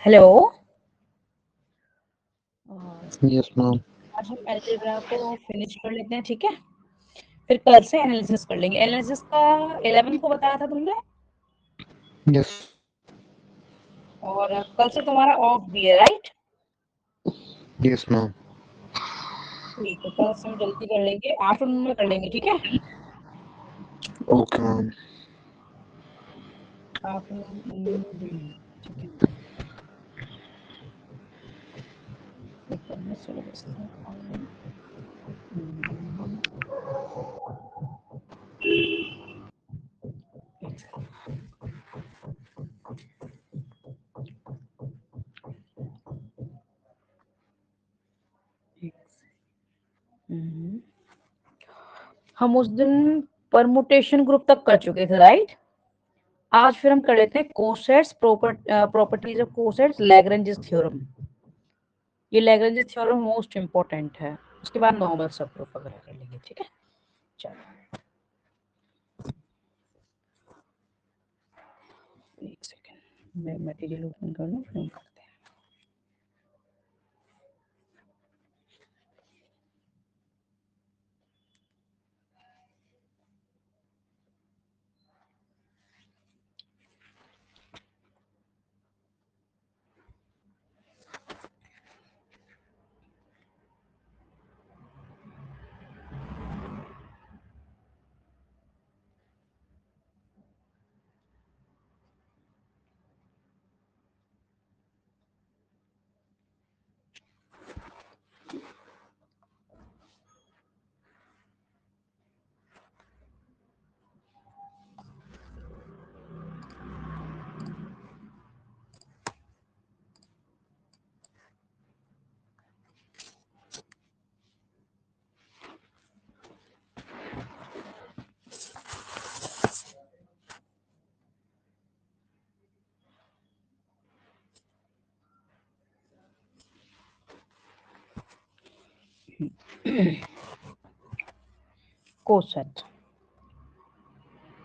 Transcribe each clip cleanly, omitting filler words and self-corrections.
Hello. Yes, ma'am. आज हम algebra को फिनिश कर लेते हैं, ठीक है। फिर कल से एनालिसिस कर लेंगे। एनालिसिस का 11 को बताया था तुमने, Yes, और कल से तुम्हारा ऑफ भी है, राइट? yes, ma'am. ठीक है, कल से हम जल्दी कर लेंगे, आफ्टरनून में कर लेंगे, ठीक है। Okay, ma'am. आफ्टरनून, ठीक है। एक मिनट, सिलेबस ऑनलाइन। हम उस दिन परमुटेशन ग्रुप तक कर चुके थे, राइट? आज फिर हम कर लेते हैं cosets, properties of cosets, Lagrange theorem. ये लैग्रेंज थ्योरम मोस्ट इंपॉर्टेंट है। उसके बाद नॉर्मल सब ग्रुप वगैरह कर लेंगे, ठीक है। चलो एक सेकेंड, मैं मटेरियल ओपन कर लूँ, फिर हम करते हैं। Coset,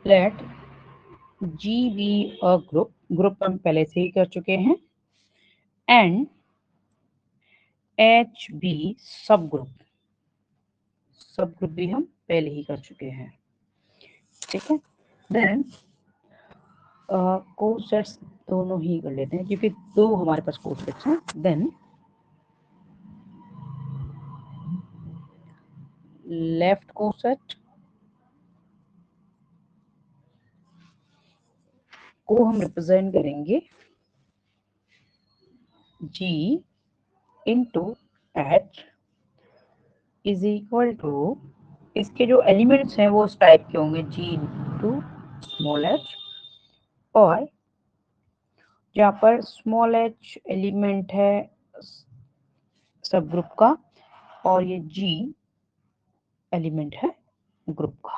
let G be a group, group हम पहले से ही कर चुके हैं, and H be subgroup, subgroup भी हम पहले ही कर चुके हैं, ठीक है। देन कोसेट्स दोनों ही कर लेते हैं क्योंकि दो हमारे पास कोसेट्स हैं। देन लेफ्ट कोसेट को हम रिप्रेजेंट करेंगे G into H is equal to, इसके जो एलिमेंट्स हैं वो इस टाइप के होंगे, G इंटू स्मॉल एच, और जहाँ पर स्मॉल एच एलिमेंट है सब ग्रुप का, और ये G एलिमेंट है ग्रुप का।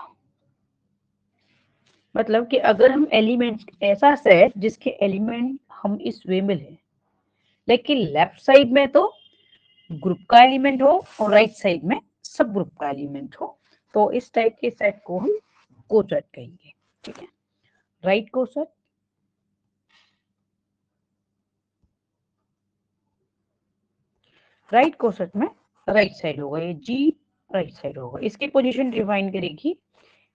मतलब कि अगर हम एलिमेंट्स, ऐसा सेट जिसके एलिमेंट हम इस वे में लें, लेकिन लेफ्ट साइड में तो ग्रुप का एलिमेंट हो और राइट साइड में सब ग्रुप का एलिमेंट हो, तो इस टाइप के सेट को हम कोसेट कहेंगे, ठीक है। राइट कोसेट, राइट कोसेट में राइट साइड होगा, ये जी राइट साइड होगा, इसकी पोजीशन डिफाइन करेगी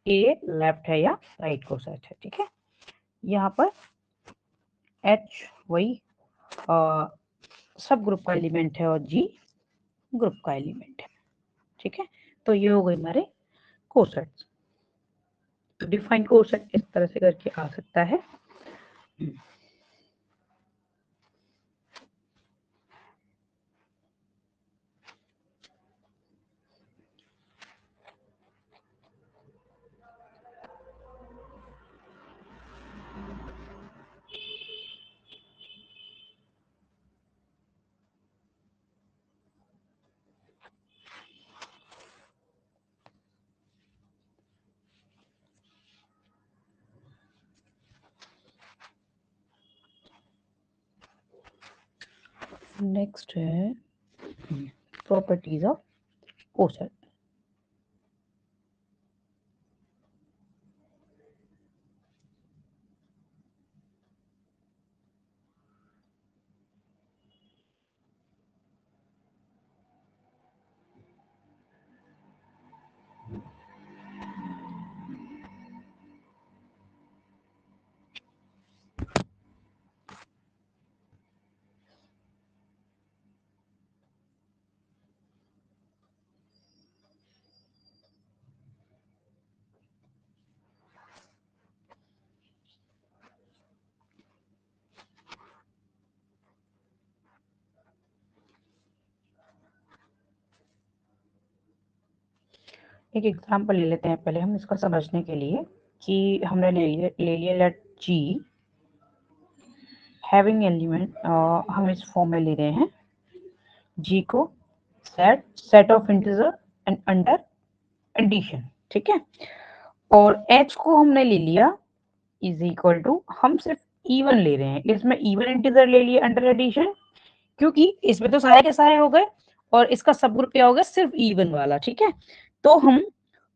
ये लेफ्ट है या राइट कोसेट है, ठीक है। यहाँ पर एच वही सब ग्रुप का एलिमेंट है और जी ग्रुप का एलिमेंट है, ठीक है। तो ये हो गए हमारे कोसेट्स। तो डिफाइन कोसेट इस तरह से करके आ सकता है। नेक्स्ट है प्रॉपर्टीज ऑफ कोसेट। एक एग्जाम्पल ले लेते हैं पहले हम इसको समझने के लिए कि हमने ले लिया लेट G हैविंग एलिमेंट, हम इस फॉर्म में ले रहे हैं G को set of integer and under addition, ठीक है। और H को हमने ले लिया इज इक्वल टू, हम सिर्फ इवन ले रहे हैं, इसमें इवन इंटीजर ले लिए अंडर एडिशन, क्योंकि इसमें तो सारे के सारे हो गए और इसका सब ग्रुप क्या होगा, सिर्फ इवन वाला, ठीक है। तो हम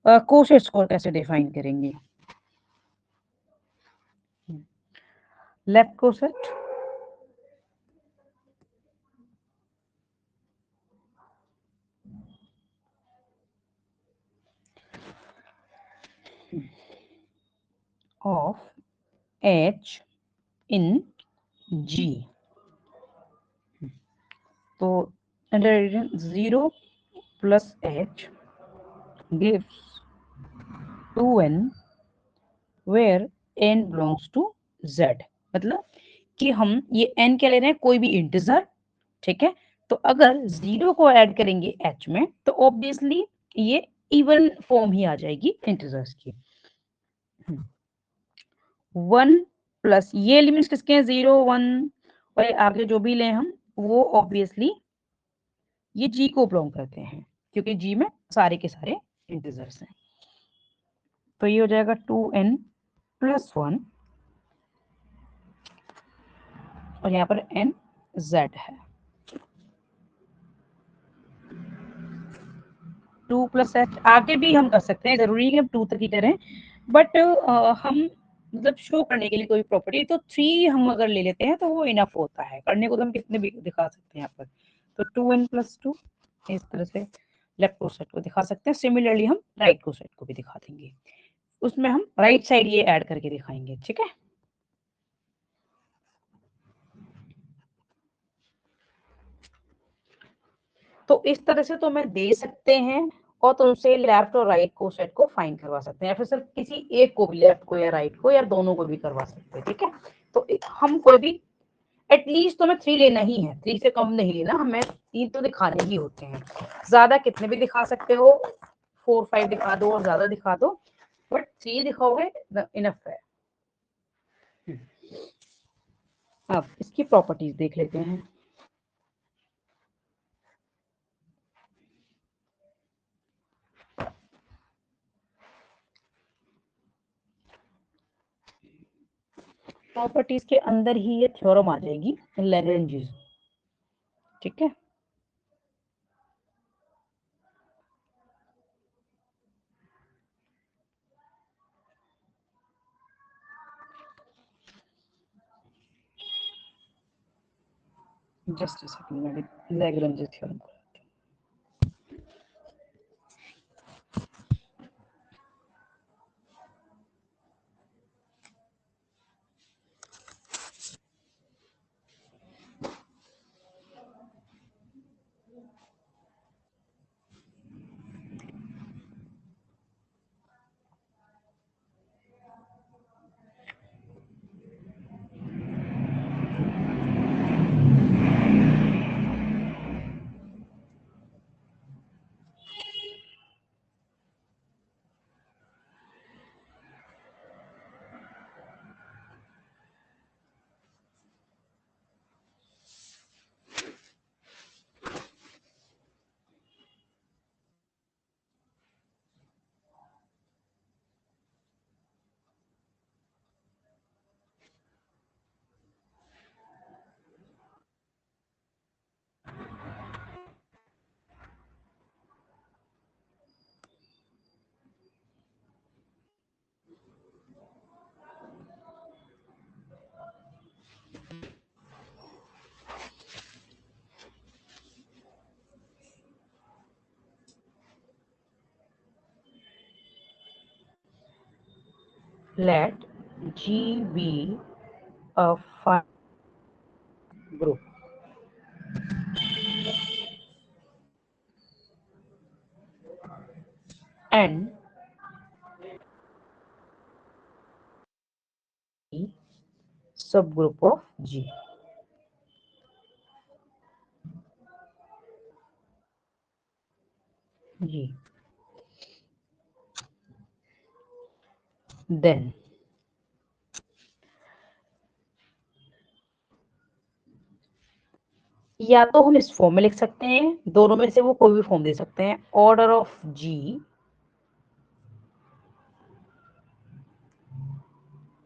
कोशेट स्कोर कैसे डिफाइन करेंगे, left coset of H in G, तो under addition 0 plus H gives 2n where n belongs to Z, मतलब कि हम ये n क्या ले रहे हैं, कोई भी इंटीजर, ठीक है। तो अगर 0 को ऐड करेंगे h में तो ऑब्वियसली ये इवन फॉर्म ही आ जाएगी इंटीजर्स की। 1 प्लस ये एलिमेंट्स किसके हैं, 0 1 और आगे जो भी ले हम वो ऑब्वियसली ये g को बिलोंग करते हैं, क्योंकि g में सारे के सारे इंटीजर्स हैं। तो ये हो जाएगा 2n प्लस 1 और यहाँ पर n z है, 2 प्लस h आगे भी हम कर सकते हैं, जरूरी है कि हम 2 तक ही करें, बट हम मतलब शो करने के लिए कोई प्रॉपर्टी तो 3 हम अगर ले लेते हैं तो वो इनफ होता है, करने को तो हम कितने भी दिखा सकते हैं यहाँ पर। तो 2n प्लस 2 इस तरह से लेफ्ट कोसेट को दिखा सकते हैं, सिमिलरली हम राइट कोसेट को भी दिखा देंगे, उसमें हम राइट साइड ये ऐड करके दिखाएंगे, ठीक है। तो इस तरह से तो मैं दे सकते हैं और तुमसे लेफ्ट और राइट कोसेट को फाइंड करवा सकते हैं, या फिर सिर्फ किसी एक को भी, लेफ्ट को या राइट को या दोनों को भी करवा सकते हैं, ठीक है। तो हम कोई भी एटलीस्ट तुम्हें 3 लेना ही है, 3 से कम नहीं लेना, हमें 3 तो दिखाने ही होते हैं, ज्यादा कितने भी दिखा सकते हो, 4 5 दिखा दो और ज्यादा दिखा दो, बट 3 दिखाओगे इनफ है। अब इसकी प्रॉपर्टीज देख लेते हैं। प्रॉपर्टीज के अंदर ही ये थ्योरम आ जाएगी लैग्रेंज, ठीक है। जस्ट अ सेकंड, मैं Lagrange theorem let G be a finite group and subgroup of G. G then या तो हम इस फॉर्म में लिख सकते हैं, दोनों में से वो कोई भी फॉर्म दे सकते हैं, order of G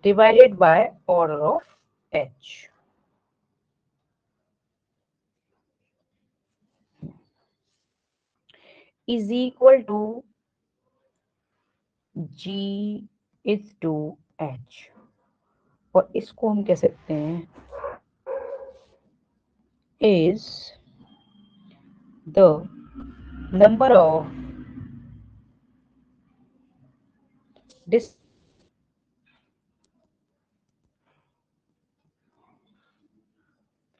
divided by order of H. Is equal to G is to H, और इसको हम कह सकते हैं is the number of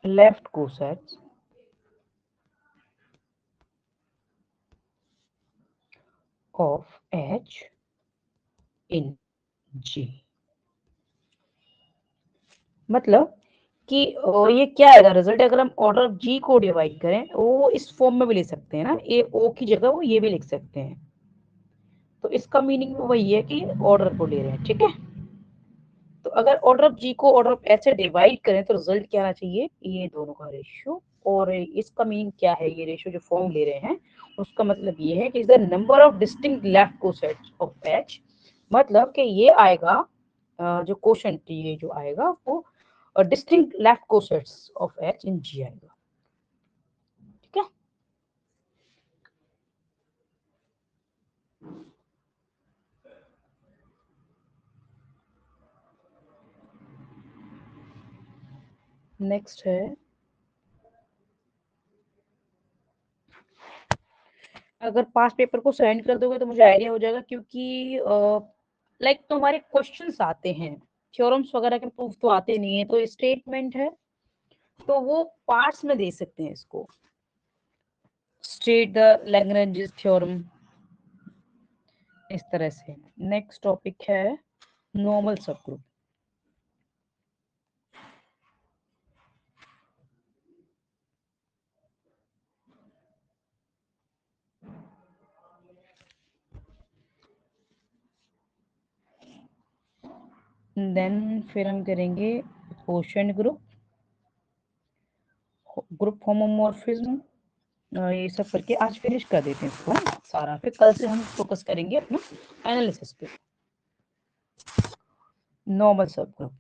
left cosets of H in G। मतलब कि ये क्या आएगा रिजल्ट, अगर हम ऑर्डर ऑफ जी को डिवाइड करें, वो इस फॉर्म में भी ले सकते हैं ना, ए ओ की जगह वो ये भी लिख सकते हैं, तो इसका मीनिंग वही है कि ऑर्डर को ले रहे हैं, ठीक है। तो अगर ऑर्डर ऑफ जी को ऑर्डर ऑफ एच से डिवाइड करें तो रिजल्ट क्या आना चाहिए, ये दोनों का रेशियो, और इसका मीनिंग क्या है, ये रेशियो जो फॉर्म ले रहे हैं उसका मतलब ये है कि is the number of distinct left cosets of H, मतलब कि ये आएगा जो कोशेंट ये जो आएगा वो distinct left cosets of H in G आएगा, ठीक है। नेक्स्ट है, अगर पास पेपर को सेंड कर दोगे तो मुझे आइडिया हो जाएगा, क्योंकि लाइक तुम्हारे क्वेश्चंस आते हैं, थ्योरम्स वगैरह के प्रूफ तो आते नहीं है, तो स्टेटमेंट है तो वो पार्ट्स में दे सकते हैं इसको, स्टेट द लैग्रेंज थ्योरम, इस तरह से। नेक्स्ट टॉपिक है नॉर्मल सबग्रुप। देन फिर हम करेंगे क्वोशंट ग्रुप, ग्रुप होमोमॉर्फिज्म, ये सब करके आज फिनिश कर देते हैं इसको ना सारा, फिर कल से हम फोकस करेंगे अपना एनालिसिस पे। Normal subgroup,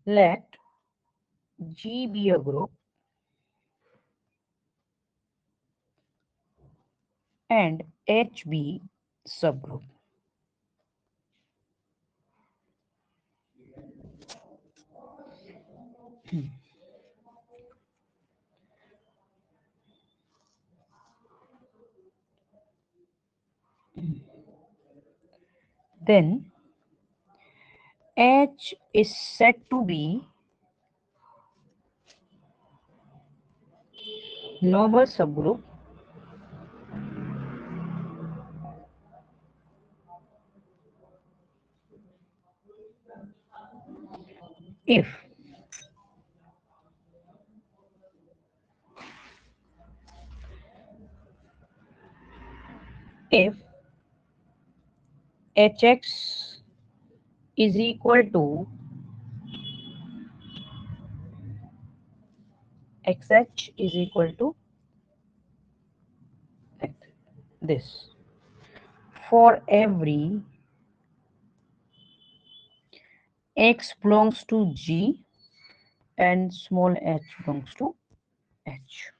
let G be a group and H be subgroup. Then H is said to be normal subgroup if Hx is equal to Xh is equal to this for every x belongs to G and small h belongs to H,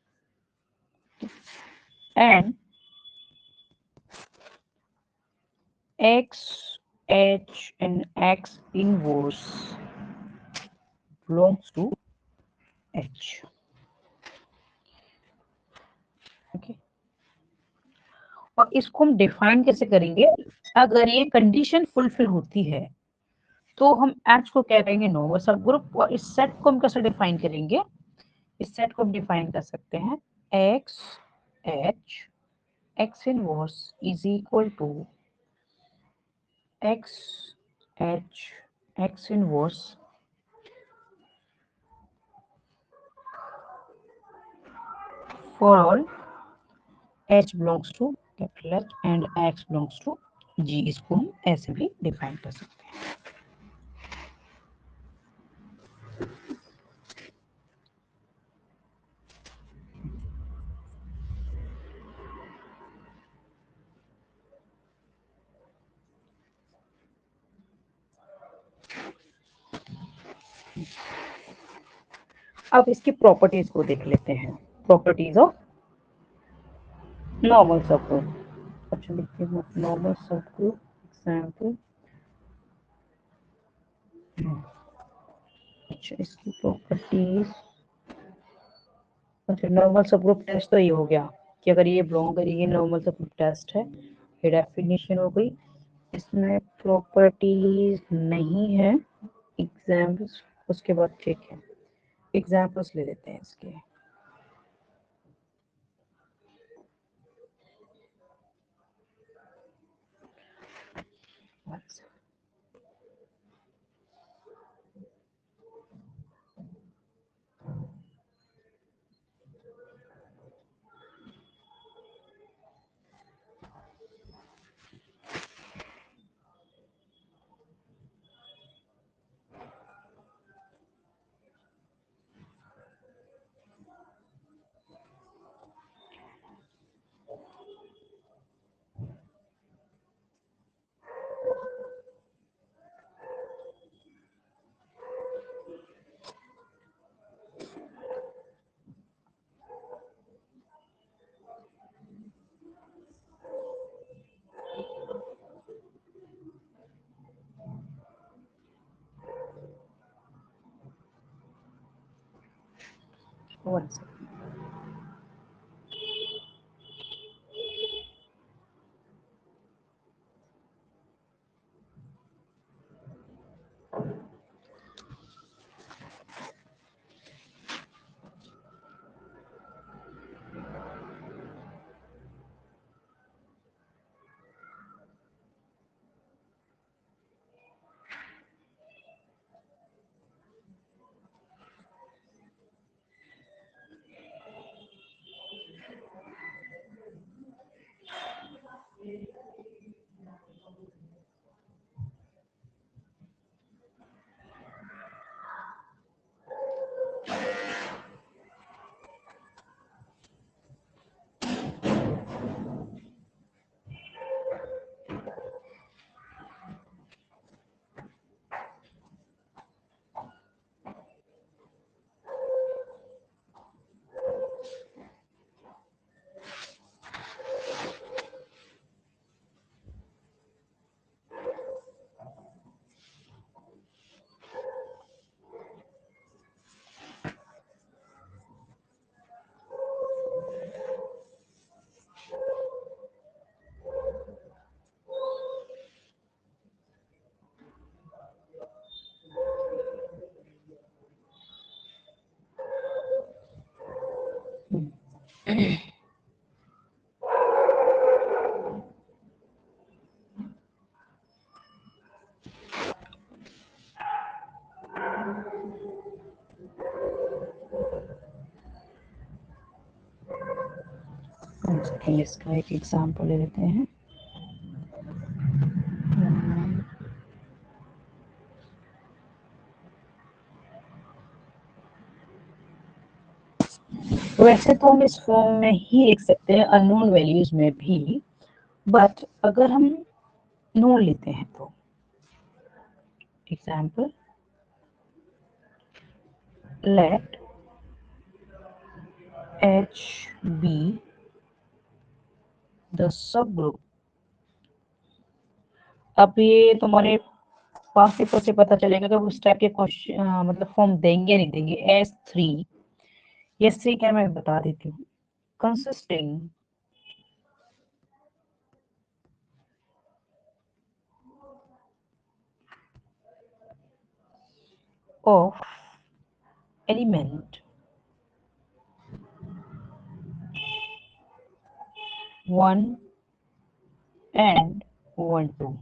and X, H and X inverse belongs to H, okay. और इसको हम define कैसे करेंगे, अगर ये condition fulfil होती है तो हम एच को क्या कहेंगे, नॉर्मल सब ग्रुप। और इस सेट को हम कैसे डिफाइन करेंगे, इस सेट को हम डिफाइन कर सकते हैं x H x inverse is equal to x H x inverse for all h belongs to capital H and x belongs to g। इसको हम ऐसे भी डिफाइन कर सकते हैं। अब इसकी प्रॉपर्टीज को देख लेते हैं, प्रॉपर्टीज ऑफ नॉर्मल सबग्रुप। अच्छा लिखते हैं नॉर्मल सबग्रुप एग्जाम्पल। अच्छा इसकी प्रॉपर्टीज, अच्छा नॉर्मल सबग्रुप टेस्ट तो ये हो गया कि अगर ये बिलोंग करेगी नॉर्मल सबग्रुप टेस्ट है, ये डेफिनेशन हो गई। इसमें प्रॉपर्टीज नहीं है, एग्जाम्पल्स उसके बाद ठीक है, एग्जाम्पल्स ले लेते हैं इसके। One second. इसका एक एग्जाम्पल ले लेते हैं। वैसे तो हम इस फॉर्म में ही लिख सकते हैं अननोन वैल्यूज में भी, बट अगर हम नोन लेते हैं तो example let H be the subgroup। अब ये तुम्हारे पास पेपर से पता चलेगा कि उस टाइप के क्वेश्चन मतलब फॉर्म देंगे या नहीं देंगे। S3 S3 क्या मैं बता देती हूँ, consisting of element 1 and 1 2.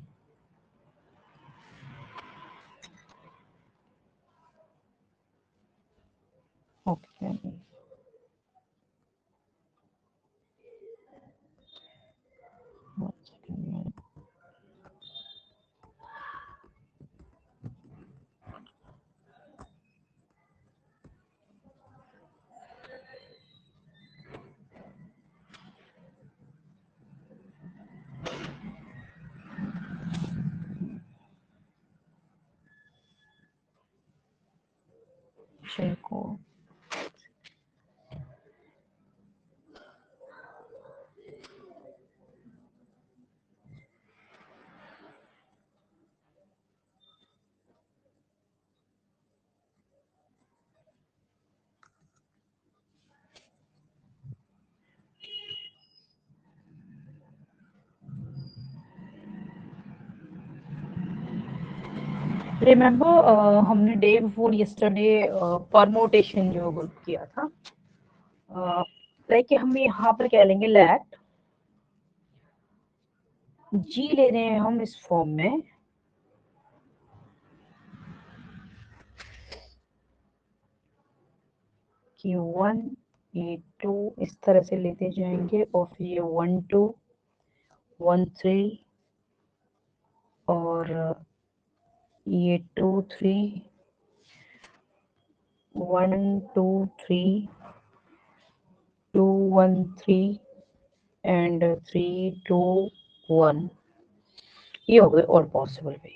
Okay. One second. को रिमेम्बर हमने डे बिफोर यस्टरडे परमोटेशन जो किया था, लाइक हम यहाँ पर क्या लेंगे, लेट जी ले रहे हैं हम इस फॉर्म में कि 1 ये 2 इस तरह से लेते जाएंगे और फिर ये 1 2 1 3 और ये 2 3 1 2 3 2 1 3 एंड 3 2 1, ये हो गए और पॉसिबल वे।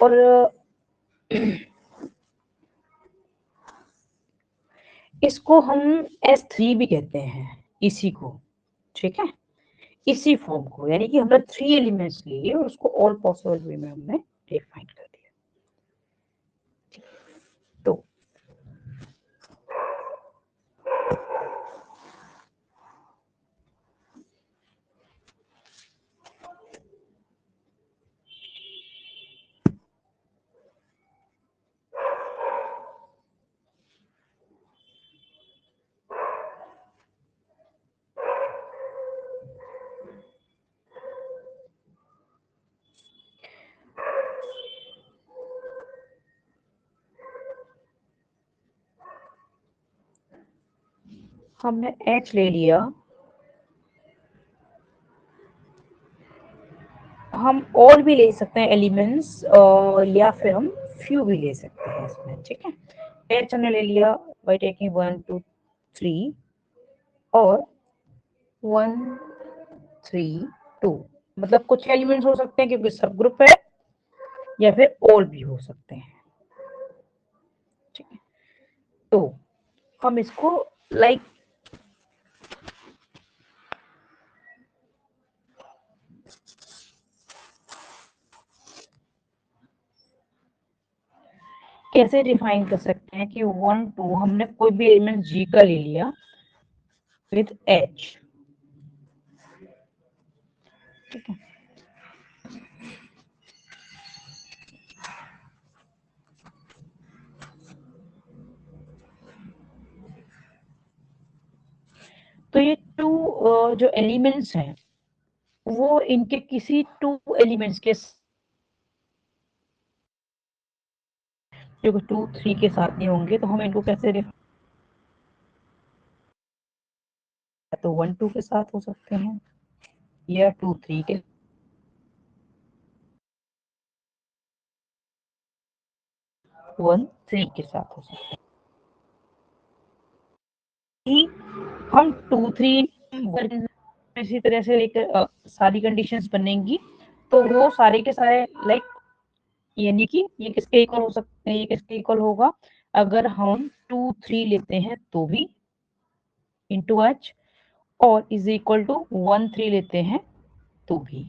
और इसको हम S3 भी कहते हैं इसी को, ठीक है, इसी फॉर्म को, यानी कि हमने 3 एलिमेंट्स लिए और उसको ऑल पॉसिबल वे में हमने डिफाइन कर दिया। तो हमने H ले लिया, हम और भी ले सकते हैं एलिमेंट्स या फिर हम फ्यू भी ले सकते हैं इसमें, ठीक है। H हमने ले लिया बाय टेकिंग 1 2 3 और 1 3 2, मतलब कुछ एलिमेंट्स हो सकते हैं क्योंकि सब ग्रुप है, या फिर और भी हो सकते हैं, ठीक है। तो हम इसको लाइक कैसे डिफाइन कर सकते हैं कि 1 2 हमने कोई भी एलिमेंट G का ले लिया विद H, ठीक है। तो ये 2 जो एलिमेंट्स हैं वो इनके किसी 2 एलिमेंट्स के जो 2 3 के साथ नहीं होंगे, तो हम इनको कैसे तो 1 2 के साथ हो सकते हैं या 2 3 के 1 3 के साथ हो सकते हैं। हम 2 3 इसी तरह से लेकर सारी कंडीशंस बनेंगी, तो वो सारे के सारे लाइक, यानी कि ये किसके इक्वल हो सकते हैं, ये किसके इक्वल होगा अगर हम 2 3 लेते हैं तो भी इंटू H, और इज इक्वल टू 1 3 लेते हैं तो भी।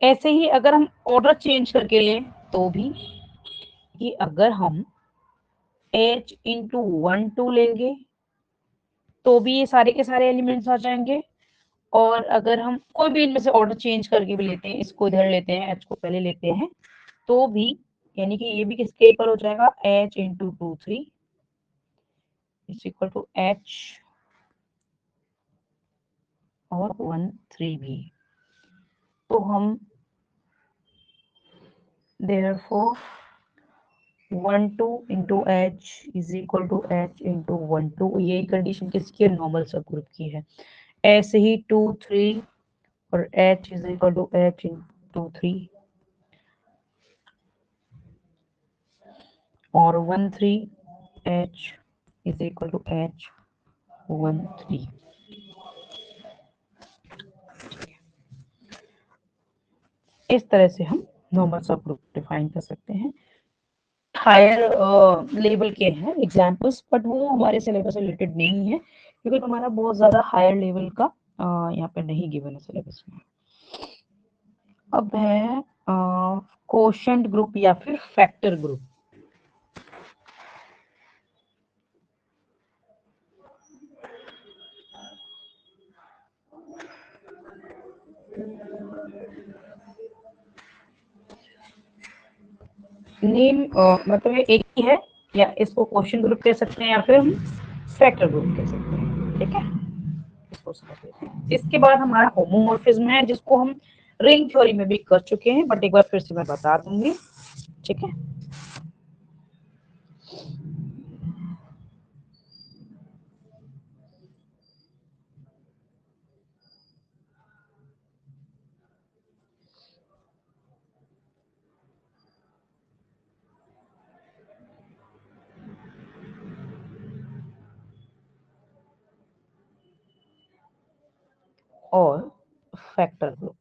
ऐसे ही अगर हम ऑर्डर चेंज करके लें तो भी, कि अगर हम H इंटू 1 2 लेंगे तो भी ये सारे के सारे एलिमेंट्स आ जाएंगे। और अगर हम कोई भी इनमें से ऑर्डर चेंज करके भी लेते हैं, इसको इधर लेते हैं, H को पहले लेते हैं, तो भी यानी कि ये भी किसके इक्वल हो जाएगा, H into 2 3 is equal to H और 1 3 भी। तो हम therefore 1 2 into H is equal to H into 1 2, यही कंडीशन किसकी है, नॉर्मल सब ग्रुप की है। ऐसे ही 2 3 और H is equal to H इंटू 3 और 1 3 H is equal to H 1 3। इस तरह से हम नॉर्मल सब ग्रुप डिफाइन कर सकते हैं। हायर लेवल के हैं एग्जाम्पल्स, बट वो हमारे सिलेबस से रिलेटेड नहीं है, क्योंकि हमारा बहुत ज्यादा हायर लेवल का यहाँ पे नहीं गिवन है सिलेबस में। अब है कोशेंट ग्रुप या फिर फैक्टर ग्रुप। नेम मतलब ये एक ही है, या इसको क्वेश्चन ग्रुप कह सकते हैं या फिर हम फैक्टर ग्रुप कह सकते हैं। ठीक है, इसको समझ लेते हैं। इसके बाद हमारा होमोमॉर्फिज्म है, जिसको हम रिंग थ्योरी में भी कर चुके हैं, बट एक बार फिर से मैं बता दूंगी। ठीक है, और factor group.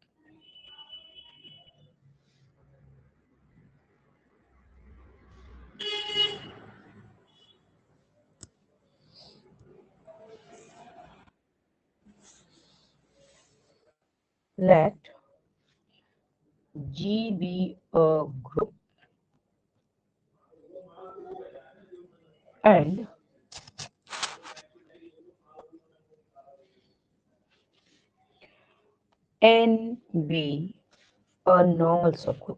Let G be a group and N be a normal subgroup.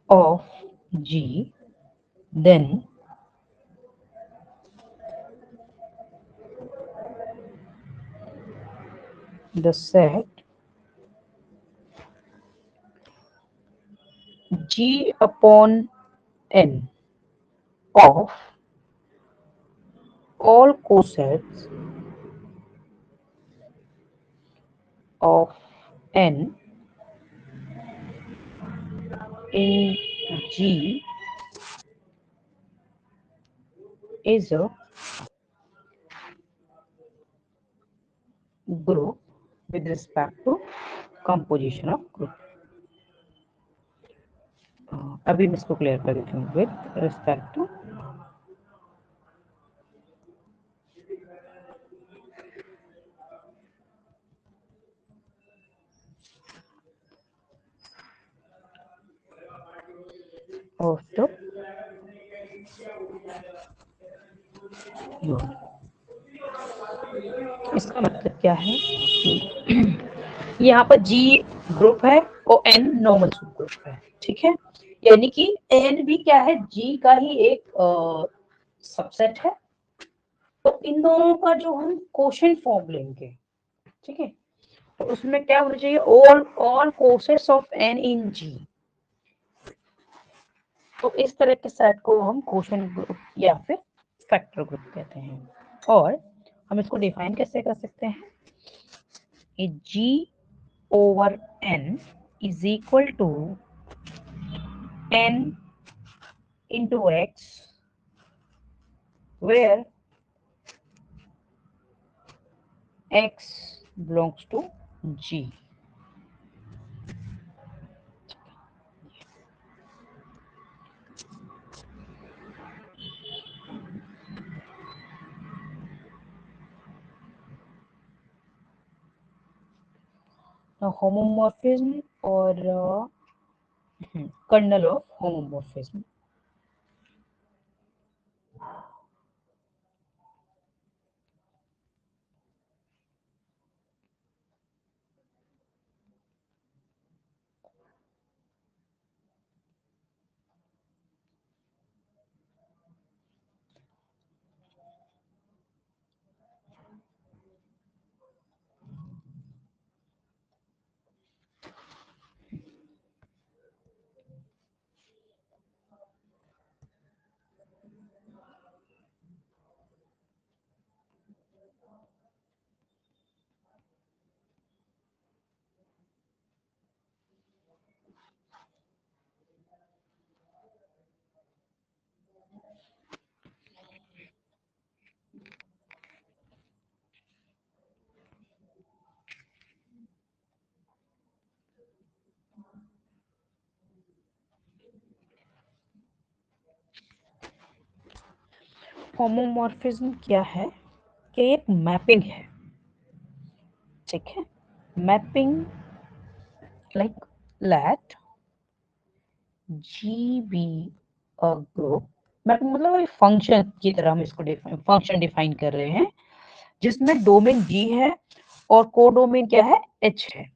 Of G, then the set G upon N of all cosets of N in G is a group with respect to composition of group. अभी मैं इसको clear कर देती हूँ, with respect to of the group। इसका मतलब क्या है कि यहाँ पर G ग्रुप है और N नॉर्मल सब ग्रुप है। ठीक है, यानी कि N भी क्या है, G का ही एक सबसेट है। तो इन दोनों का जो हम क्वोशंट फॉर्म लेंगे, ठीक है, तो उसमें क्या होना चाहिए, all cosets of N in G। तो इस तरह के सेट को हम क्वोशंट ग्रुप या फिर फैक्टर ग्रुप कहते हैं। और हम इसको डिफाइन कैसे कर सकते हैं, G over N is equal to N into X, where X belongs to G। Homomorphism और कर्नल ऑफ होमोमॉर्फिज्म। होमोमॉर्फिज्म क्या है कि एक मैपिंग है, ठीक है। Mapping like let G be a group. Mapping मतलब एक फंक्शन की तरह हम इसको फंक्शन डिफाइन कर रहे हैं जिसमें डोमेन जी है और कोडोमेन क्या है, एच है,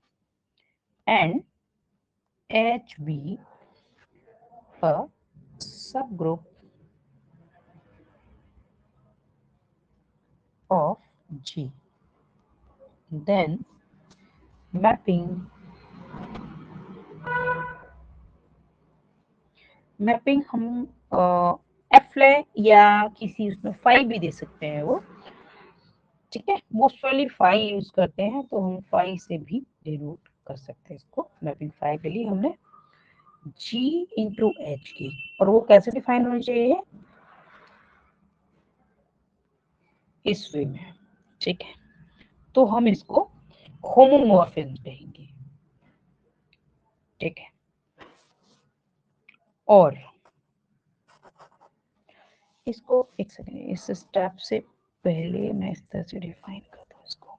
एंड एच बी अ सब group of G. Then mapping हम एफ ले या किसी उसमें फाइव भी दे सकते हैं वो, ठीक है। मोस्टली फाइव यूज करते हैं तो हम फाइव से भी डिनोट कर सकते हैं इसको। मैपिंग फाइव ले ली हमने G इंटू एच की, और वो कैसे डिफाइन होनी चाहिए, इस वे में, ठीक है। तो हम इसको होमोमॉर्फिज्म कहेंगे, ठीक है। और इसको एक सेकेंड, इस स्टेप से पहले मैं इस तरह से डिफाइन कर दूं इसको,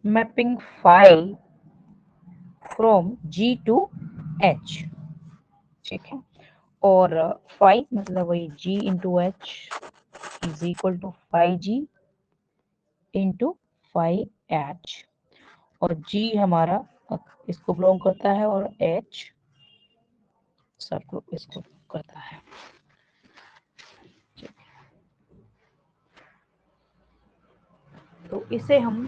mapping five from G to H, ठीक है। और फाइव मतलब वही G into H is equal to 5G into 5H, और G हमारा इसको बिलोंग करता है और H सब ग्रुप इसको करता है। तो इसे हम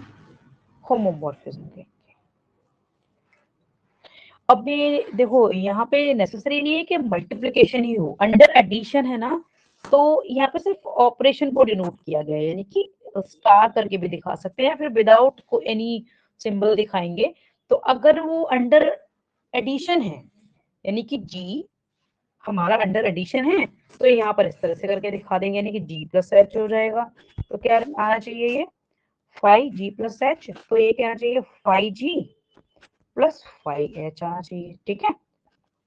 होमोमॉर्फिज्म कहेंगे। अब ये देखो यहाँ पे नेसेसरी नहीं है कि मल्टीप्लिकेशन ही हो, अंडर एडिशन है ना, तो यहाँ पे सिर्फ ऑपरेशन को डिनोट किया गया है, यानी कि स्टार करके भी दिखा सकते हैं या फिर विदाउट को एनी सिंबल दिखाएंगे। तो अगर वो अंडर एडिशन है यानी कि जी हमारा अंडर एडिशन है, तो यहाँ पर इस तरह से करके दिखा देंगे, यानी कि जी प्लस एच हो जाएगा। तो क्या आना चाहिए, ये 5G प्लस एच, तो ये क्या आना चाहिए 5G प्लस 5H आना चाहिए, ठीक है।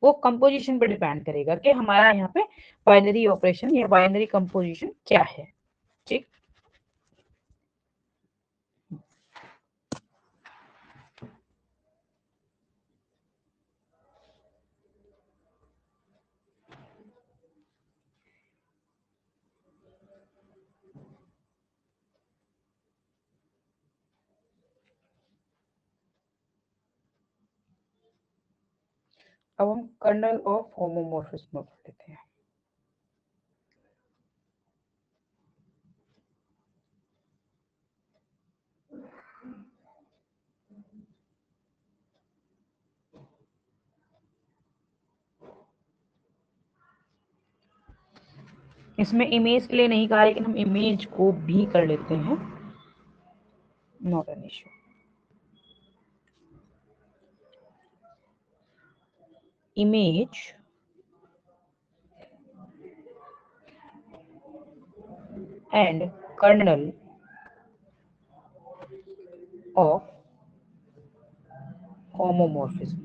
वो कंपोजिशन पर डिपेंड करेगा कि हमारा यहाँ पे बाइनरी ऑपरेशन या बाइनरी कंपोजिशन क्या है, ठीक। अब हम कर्नल ऑफ होमोमॉर्फिज्म पढ़ लेते हैं। इसमें इमेज के लिए नहीं कहा, लेकिन हम इमेज को भी कर लेते हैं, not an issue. Image and kernel of homomorphism.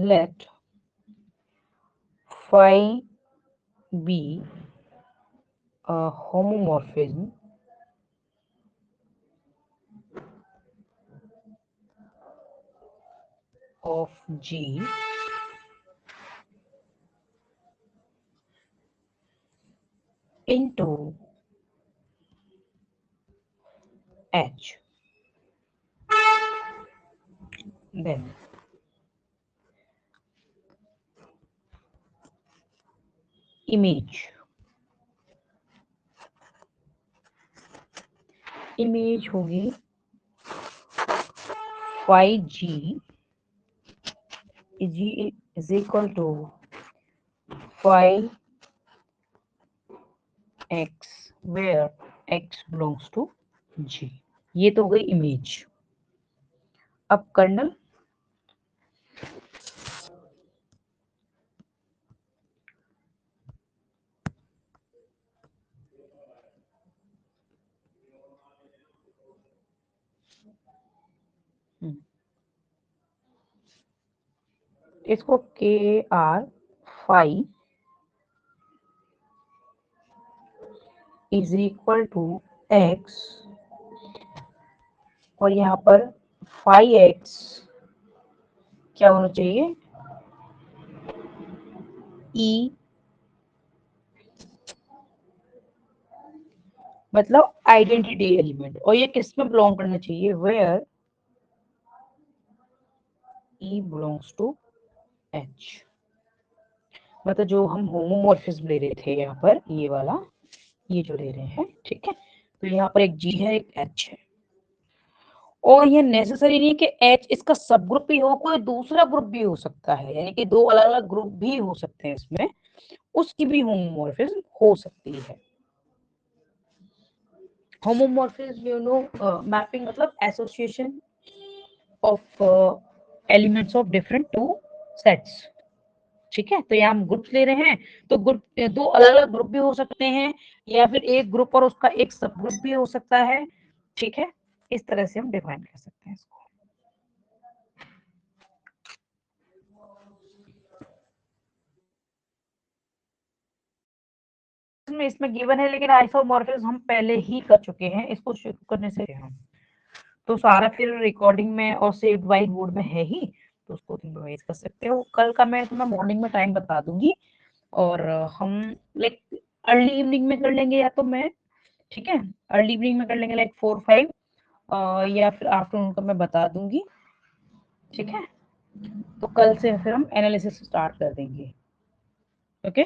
let phi be a homomorphism of G into H, then image होगी phi G is equal to phi X where X belongs to G. ये तो हो गई image. अब colonel, इसको KR phi is equal to X और यहाँ पर phi X क्या होना चाहिए, E मतलब आइडेंटिटी एलिमेंट, और ये किस में बिलोंग करना चाहिए, where E belongs to H। मतलब जो हम होमोमॉर्फिज्म ले रहे थे यहाँ पर, ये वाला, ये जो ले रहे हैं, ठीक है, तो यहाँ पर एक G है, एक H है, और ये नेसेसरी नहीं कि H इसका सब ग्रुप भी हो, कोई दूसरा ग्रुप भी हो सकता है, यानी कि दो अलग अलग ग्रुप भी हो सकते हैं इसमें, उसकी भी होमोमॉर्फिज्म हो सकती है। होमोमॉर्फिज्म यू नो मैपिंग मतलब association of elements of different two sets, ठीक है, तो यहाँ हम ग्रुप्स ले रहे हैं, तो ग्रुप दो अलग अलग ग्रुप भी हो सकते हैं, या फिर एक ग्रुप और उसका एक सब ग्रुप भी हो सकता है, ठीक है, इस तरह से हम डिफाइन कर सकते हैं इसको। इसमें गिवन है, लेकिन आइसोमॉर्फिज्म हम पहले ही कर चुके हैं, इसको शुरू करने से हम तो सारा फिर रिकॉर्डिंग में और सेव्ड व्हाइट बोर्ड में है ही, तो उसको तुम रिवाइज कर सकते हो। कल का मैं तुम्हें मॉर्निंग में टाइम बता दूंगी, और हम लाइक अर्ली इवनिंग में कर लेंगे, या तो मैं, ठीक है, अर्ली इवनिंग में कर लेंगे लाइक 4-5, या फिर आफ्टरनून का मैं बता दूंगी, ठीक है, तो कल से फिर हम एनालिसिस स्टार्ट कर देंगे। ओके।